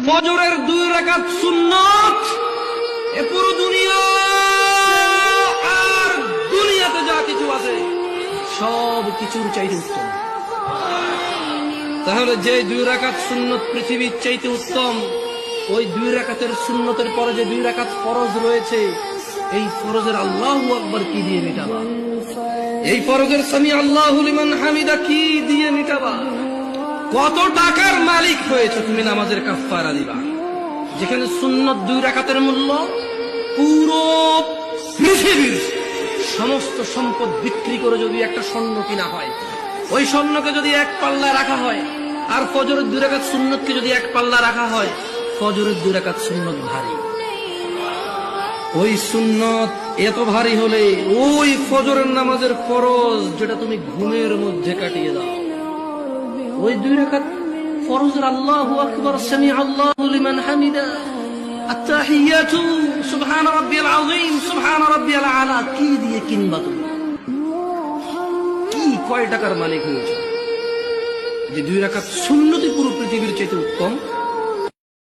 ফজরের 2 রাকাত সুন্নাত এ পুরো দুনিয়া আর দুনিয়াতে যা কিছু আছে সব কিছুর চাইতে উত্তম। তাহলে যে 2 রাকাত সুন্নত পৃথিবীর চাইতে উত্তম, ওই 2 রাকাতের সুন্নতের পরে যে 2 রাকাত ফরজ রয়েছে, এই ফরজের আল্লাহু আকবার কি দিয়ে মিটাবা? এই ফরজের সামি আল্লাহু লিমান হামিদা কি দিয়ে মিটাবা? কত টাকার মালিক হয়েছে তুমি নামাজের কাফারা দিবা? যেখানে সুন্নত 2 রাকাতের মূল্য পুরো পৃথিবীর সমস্ত সম্পদ বিক্রি করে যদি একটা স্বর্ণ কিনা হয়, ওই স্বর্ণকে যদি এক পাল্লা রাখা হয়, আর ফজরের 2 রাকাত সুন্নতকে যদি এক পাল্লা রাখা হয়, ফজরের 2 রাকাত সুন্নত ভারী। ওই সুন্নত এত ভারী হলে ওই ফজরের নামাজের ফরজ যেটা তুমি ঘুমের মধ্যে কাটিয়ে দাও, ওই 2 রাকাত ফরজের আল্লাহু আকবার, সামি আল্লাহু লিমান হামিদা, আত-তাহিয়াতু সুবহান রাব্বিয়াল আযীম, সুবহান রাব্বিয়াল আলা কি দিয়ে কিনবা তুমি? কি কয় টাকার মালিক হয়েছে যে 2 রাকাত সুন্নতই পুরো পৃথিবীর চাইতে উত্তম?